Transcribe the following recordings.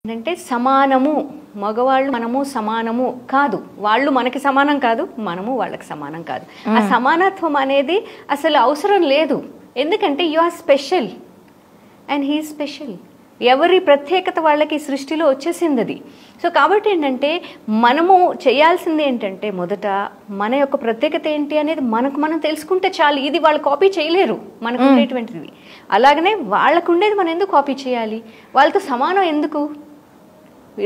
అంటే సమానము మగవాళ్ళు మనము సమానము కాదు, వాళ్ళు మనకి సమానం కాదు, మనము వాళ్ళకి సమానం కాదు. ఆ సమానత్వం అనేది అసలు అవసరం లేదు. ఎందుకంటే you are special and he special. ఎవరి ప్రత్యేకత వాళ్ళకి సృష్టిలో వచ్చేసింది అది. సో కాబట్టి ఏంటంటే మనము చేయాల్సింది ఏంటంటే మొదట మన యొక్క ప్రత్యేకత ఏంటి అనేది మనం తెలుసుకుంటే చాలు. ఇది వాళ్ళు కాపీ చేయలేరు మనకు ఉండేటువంటిది. అలాగనే వాళ్ళకు ఉండేది మనం ఎందుకు కాపీ చేయాలి? వాళ్ళతో సమానం ఎందుకు?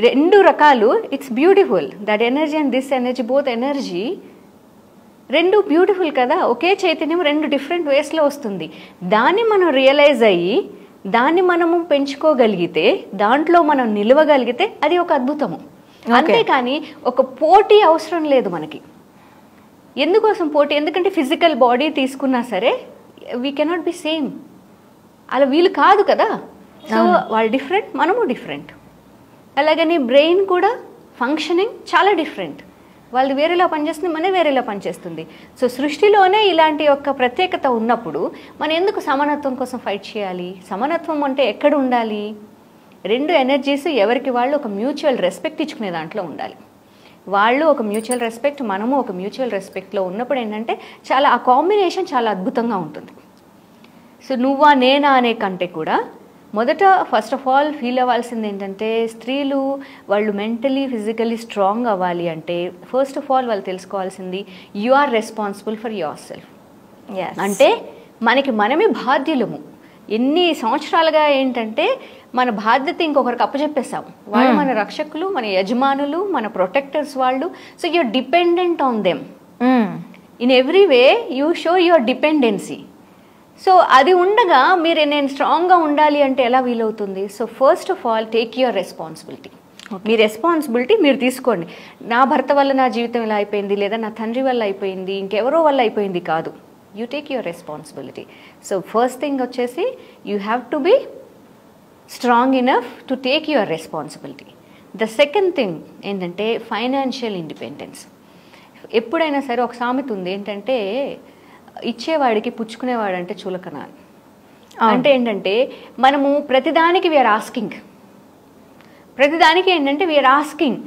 రెండు రకాలు. It's beautiful that energy and this energy, both energy రెండు బ్యూటిఫుల్ కదా. ఒకే చైతన్యం రెండు డిఫరెంట్ వేస్లో వస్తుంది. దాన్ని మనం రియలైజ్ అయ్యి దాన్ని మనము పెంచుకోగలిగితే, దాంట్లో మనం నిలవగలిగితే అది ఒక అద్భుతము. అంతేకాని ఒక పోటీ అవసరం లేదు మనకి. ఎందుకోసం పోటీ? ఎందుకంటే ఫిజికల్ బాడీ తీసుకున్నా సరే వీ కెనాట్ బి సేమ్. అలా వీళ్ళు కాదు కదా. సో వాళ్ళు డిఫరెంట్, మనము డిఫరెంట్. అలాగని బ్రెయిన్ కూడా ఫంక్షనింగ్ చాలా డిఫరెంట్. వాళ్ళు వేరేలా పనిచేస్తుంది, మన వేరేలా పనిచేస్తుంది. సో సృష్టిలోనే ఇలాంటి యొక్క ప్రత్యేకత ఉన్నప్పుడు మనం ఎందుకు సమానత్వం కోసం ఫైట్ చేయాలి? సమానత్వం అంటే ఎక్కడ ఉండాలి? రెండు ఎనర్జీస్ ఎవరికి వాళ్ళు ఒక మ్యూచువల్ రెస్పెక్ట్ ఇచ్చుకునే దాంట్లో ఉండాలి. వాళ్ళు ఒక మ్యూచువల్ రెస్పెక్ట్, మనము ఒక మ్యూచువల్ రెస్పెక్ట్లో ఉన్నప్పుడు ఏంటంటే చాలా ఆ కాంబినేషన్ చాలా అద్భుతంగా ఉంటుంది. సో నువ్వా నేనా అనే కంటే కూడా మొదట ఫస్ట్ ఆఫ్ ఆల్ ఫీల్ అవ్వాల్సింది ఏంటంటే, స్త్రీలు వాళ్ళు మెంటలీ ఫిజికలీ స్ట్రాంగ్ అవ్వాలి అంటే ఫస్ట్ ఆఫ్ ఆల్ వాళ్ళు తెలుసుకోవాల్సింది you are responsible for yourself. అంటే మనమే బాధ్యులము. ఎన్ని సంవత్సరాలుగా ఏంటంటే మన బాధ్యత ఇంకొకరికి అప్పచెప్పేస్తాం. వాళ్ళు మన రక్షకులు, మన యజమానులు, మన ప్రొటెక్టర్స్ వాళ్ళు. So you're dependent on them. In every way you show your dependency. So అది ఉండగా మీరు నేను స్ట్రాంగ్గా ఉండాలి అంటే ఎలా వీలవుతుంది? So first of all take your responsibility. మీ రెస్పాన్సిబిలిటీ మీరు తీసుకోండి. నా భర్త వల్ల నా జీవితం ఇలా అయిపోయింది, లేదా నా తండ్రి వల్ల అయిపోయింది, ఇంకెవరో వల్ల అయిపోయింది కాదు. You take your responsibility. So first thing వచ్చేసి you have to be strong enough to take your responsibility. The second thing ఏంటంటే ఫైనాన్షియల్ ఇండిపెండెన్స్. ఎప్పుడైనా సరే ఒక సామెత ఉంది ఏంటంటే, ఇచ్చేవాడికి పుచ్చుకునేవాడంటే చులకన. అంటే ఏంటంటే మనము ప్రతిదానికి వీఆర్ ఆస్కింగ్. ప్రతిదానికి ఏంటంటే వీఆర్ ఆస్కింగ్.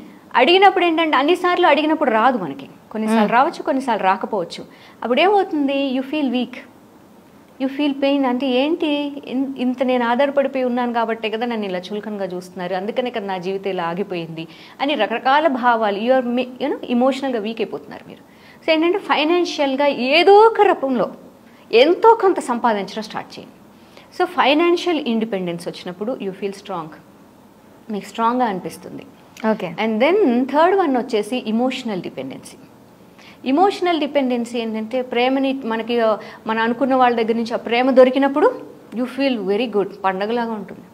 అడిగినప్పుడు ఏంటంటే అన్నిసార్లు అడిగినప్పుడు రాదు మనకి. కొన్నిసార్లు రావచ్చు, కొన్నిసార్లు రాకపోవచ్చు. అప్పుడు ఏమవుతుంది? You feel week, you feel pain. అంటే ఏంటి, ఇంత నేను ఆధారపడిపోయి ఉన్నాను కాబట్టే కదా నన్ను ఇలా చులకనగా చూస్తున్నారు, అందుకనే కదా నా జీవితం ఇలా ఆగిపోయింది అని రకరకాల భావాలు. యూఆర్ ఇమోషనల్గా వీక్ అయిపోతున్నారు మీరు. సో ఏంటంటే ఫైనాన్షియల్గా ఏదో ఒక రూపంలో ఎంతో కొంత సంపాదించడం స్టార్ట్ చేయండి. సో ఫైనాన్షియల్ ఇండిపెండెన్స్ వచ్చినప్పుడు యూ ఫీల్ స్ట్రాంగ్, మీకు స్ట్రాంగ్గా అనిపిస్తుంది. Okay. And then third one వచ్చేసి ఇమోషనల్ డిపెండెన్సీ. ఇమోషనల్ డిపెండెన్సీ ఏంటంటే ప్రేమని మనకి మనం అనుకున్న వాళ్ళ దగ్గర నుంచి ఆ ప్రేమ దొరికినప్పుడు యూ ఫీల్ వెరీ గుడ్, పండగలాగా ఉంటుంది.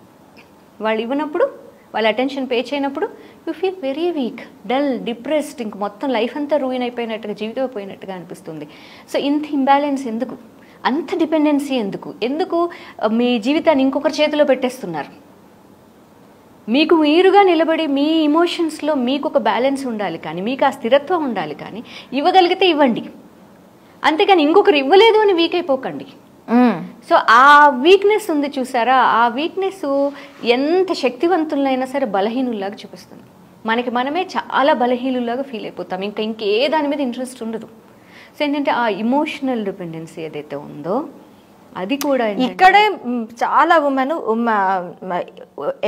వాళ్ళు ఇవ్వనప్పుడు, వాళ్ళ అటెన్షన్ పే చేయనప్పుడు you feel very weak, dull, depressed. ఇంక మొత్తం లైఫ్ అంతా రూయిన్ అయిపోయినట్టుగా, జీవితం అయిపోయినట్టుగా అనిపిస్తుంది. సో ఇంత ఇంబ్యాలెన్స్ ఎందుకు? అంత డిపెండెన్సీ ఎందుకు మీ జీవితాన్ని ఇంకొకరి చేతిలో పెట్టేస్తున్నారు? మీకు మీరుగా నిలబడి మీ ఇమోషన్స్లో మీకు ఒక బ్యాలెన్స్ ఉండాలి, కానీ మీకు ఆ స్థిరత్వం ఉండాలి. కానీ ఇవ్వగలిగితే ఇవ్వండి, అంతేకాని ఇంకొకరు ఇవ్వలేదు అని వీక్ అయిపోకండి. సో ఆ వీక్నెస్ ఉంది చూసారా, ఆ వీక్నెస్ ఎంత శక్తివంతులైనా సరే బలహీనుల్లాగా చూపిస్తుంది. మనమే చాలా బలహీనులాగా ఫీల్ అయిపోతాం. ఇంకే దాని మీద ఇంట్రెస్ట్ ఉండదు. సో ఏంటంటే ఆ ఇమోషనల్ డిపెండెన్సీ ఏదైతే ఉందో అది కూడా ఇక్కడే చాలా ఉమెన్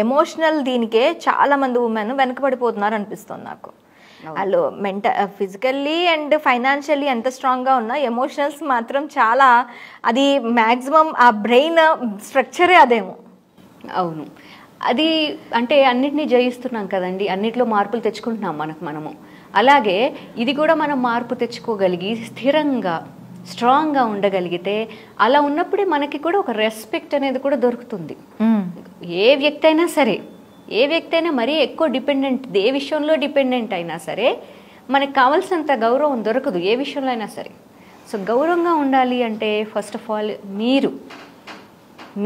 ఎమోషనల్ దీనికే చాలా మంది ఉమెన్ వెనకబడిపోతున్నారు అనిపిస్తుంది నాకు. వాళ్ళు ఫిజికల్లీ అండ్ ఫైనాన్షియల్లీ ఎంత స్ట్రాంగ్గా ఉన్నా ఎమోషనల్స్ మాత్రం చాలా, అది మ్యాక్సిమం ఆ బ్రెయిన్ స్ట్రక్చరే అదేమో. అవును, అది అంటే అన్నిటినీ జయిస్తున్నాం కదండి, అన్నిట్లో మార్పులు తెచ్చుకుంటున్నాం మనము. అలాగే ఇది కూడా మనం మార్పు తెచ్చుకోగలిగి స్థిరంగా స్ట్రాంగ్గా ఉండగలిగితే, అలా ఉన్నప్పుడే మనకి కూడా ఒక రెస్పెక్ట్ అనేది కూడా దొరుకుతుంది. ఏ వ్యక్తి అయినా సరే, ఏ వ్యక్తి అయినా మరీ ఎక్కువ డిపెండెంట్, ఏ విషయంలో డిపెండెంట్ అయినా సరే మనకు కావాల్సినంత గౌరవం దొరకదు ఏ విషయంలో అయినా సరే. సో గౌరవంగా ఉండాలి అంటే ఫస్ట్ ఆఫ్ ఆల్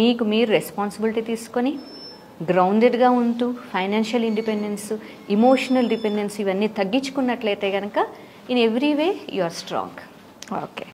మీకు మీరు రెస్పాన్సిబిలిటీ తీసుకొని గ్రౌండెడ్గా ఉంటూ ఫైనాన్షియల్ ఇండిపెండెన్స్, ఇమోషనల్ డిపెండెన్స్ ఇవన్నీ తగ్గించుకున్నట్లయితే కనుక in every way you are strong. Okay.